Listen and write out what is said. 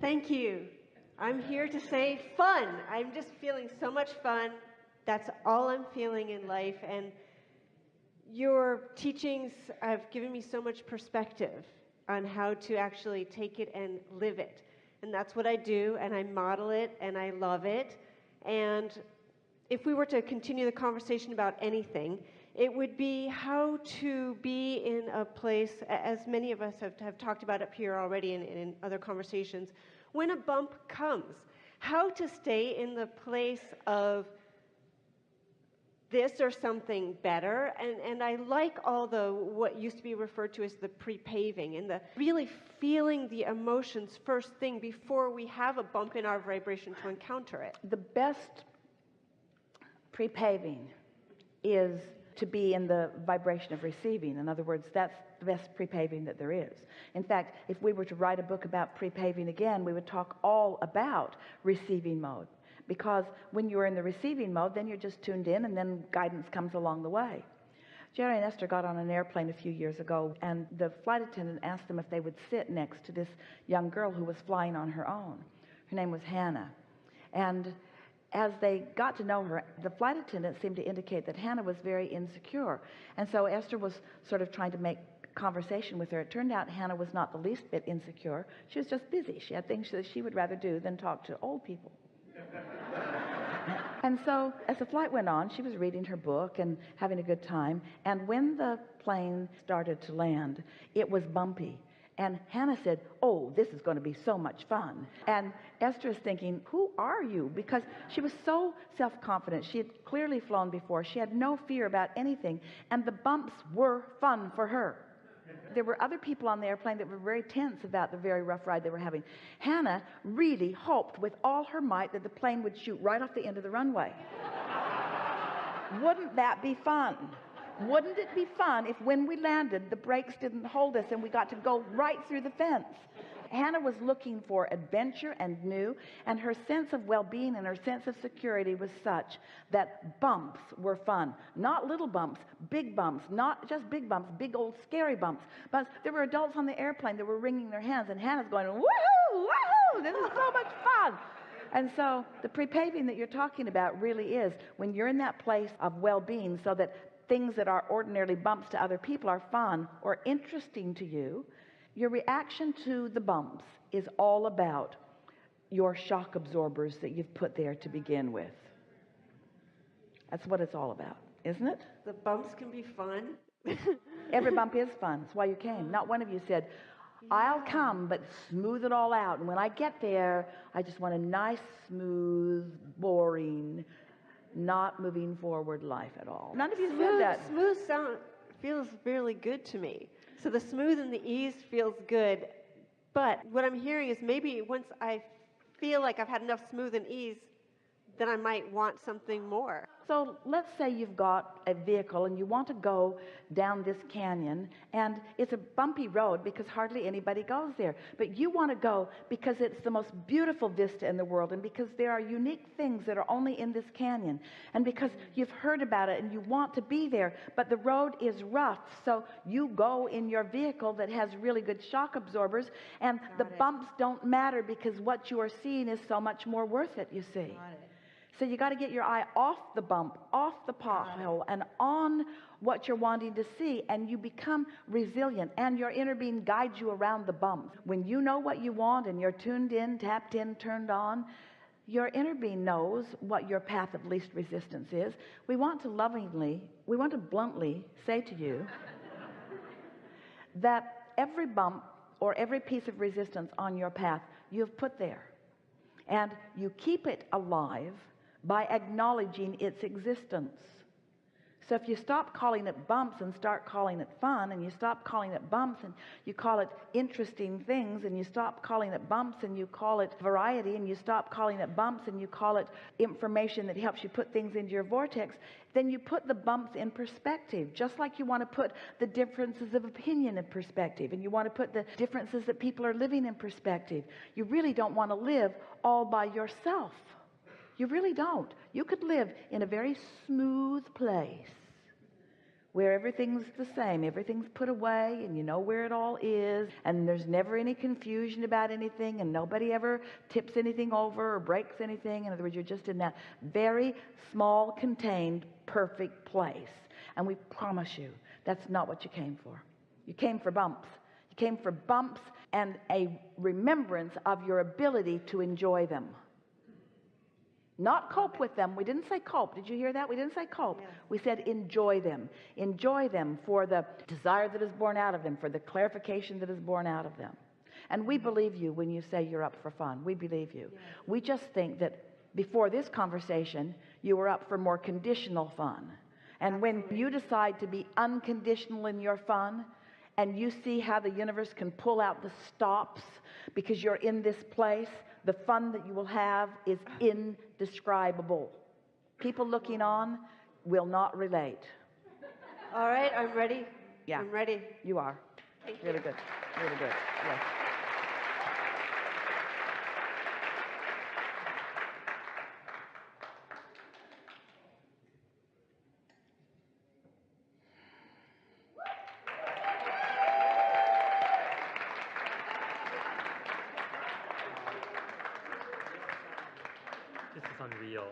Thank you. I'm here to say fun. I'm just feeling so much fun. That's all I'm feeling in life. And your teachings have given me so much perspective on how to actually take it and live it. And that's what I do, and I model it, and I love it. And if we were to continue the conversation about anything, it would be how to be in a place, as many of us have talked about up here already in other conversations, when a bump comes, how to stay in the place of this or something better. And I like all the what used to be referred to as the pre-paving and the really feeling the emotions first thing before we have a bump in our vibration to encounter it. The best pre-paving is to be in the vibration of receiving. In other words, that's the best pre-paving that there is. In fact, if we were to write a book about pre-paving again, we would talk all about receiving mode. Because when you're in the receiving mode, then you're just tuned in, and then guidance comes along the way. Jerry and Esther got on an airplane a few years ago, and the flight attendant asked them if they would sit next to this young girl who was flying on her own. Her name was Hannah. And as they got to know her, the flight attendant seemed to indicate that Hannah was very insecure. And so Esther was sort of trying to make conversation with her. It turned out Hannah was not the least bit insecure. She was just busy. She had things that she would rather do than talk to old people. And so as the flight went on, she was reading her book and having a good time. And when the plane started to land, it was bumpy. And Hannah said, "Oh, this is going to be so much fun." And Esther is thinking, who are you? Because she was so self-confident. She had clearly flown before. She had no fear about anything. And the bumps were fun for her. There were other people on the airplane that were very tense about the very rough ride they were having. Hannah really hoped with all her might that the plane would shoot right off the end of the runway. Wouldn't that be fun? Wouldn't it be fun if when we landed the brakes didn't hold us and we got to go right through the fence? Hannah was looking for adventure and new, and her sense of well-being and her sense of security was such that bumps were fun. Not little bumps, not just big bumps, big old scary bumps. But there were adults on the airplane that were wringing their hands, and Hannah's going, "Woohoo, woohoo, this is so much fun." And so the pre-paving that you're talking about really is when you're in that place of well-being, so that things that are ordinarily bumps to other people are fun or interesting to you. Your reaction to the bumps is all about your shock absorbers that you've put there to begin with. That's what it's all about, isn't it? The bumps can be fun. Every bump is fun. That's why you came. Not one of you said, "I'll come, but smooth it all out. And when I get there, I just want a nice, smooth, boring, not moving forward life at all." None of you said that. Smooth sound feels really good to me. So the smooth and the ease feels good. But what I'm hearing is maybe once I feel like I've had enough smooth and ease, then I might want something more. So let's say you've got a vehicle and you want to go down this canyon, and it's a bumpy road because hardly anybody goes there, but you want to go because it's the most beautiful vista in the world, and because there are unique things that are only in this canyon, and because you've heard about it and you want to be there, but the road is rough, so you go in your vehicle that has really good shock absorbers, and the bumps don't matter because what you are seeing is so much more worth it, you see. So you got to get your eye off the bump, off the pothole, and on what you're wanting to see, and you become resilient, and your inner being guides you around the bumps. When you know what you want and you're tuned in, tapped in, turned on, your inner being knows what your path of least resistance is. We want to bluntly say to you that every bump or every piece of resistance on your path you've put there, and you keep it alive by acknowledging its existence. So if you stop calling it bumps and start calling it fun, and you stop calling it bumps and you call it interesting things, and you stop calling it bumps and you call it variety, and you stop calling it bumps and you call it information that helps you put things into your vortex, then you put the bumps in perspective, just like you want to put the differences of opinion in perspective, and you want to put the differences that people are living in perspective. You really don't want to live all by yourself. You really don't. You could live in a very smooth place where everything's the same, everything's put away, and you know where it all is, and there's never any confusion about anything, and nobody ever tips anything over or breaks anything. In other words, you're just in that very small, contained, perfect place. And we promise you, that's not what you came for. You came for bumps. You came for bumps and a remembrance of your ability to enjoy them. Not cope with them. We didn't say cope. Did you hear that? We didn't say cope. Yes. We said enjoy them. Enjoy them for the desire that is born out of them, for the clarification that is born out of them. And we believe you when you say you're up for fun. We believe you. Yes. We just think that before this conversation, you were up for more conditional fun. And Absolutely. when you decide to be unconditional in your fun, and you see how the universe can pull out the stops because you're in this place, the fun that you will have is indescribable. People looking on will not relate. All right, I'm ready. Yeah. I'm ready. You are. Thank you. Really good. Really good. Yes. This is unreal.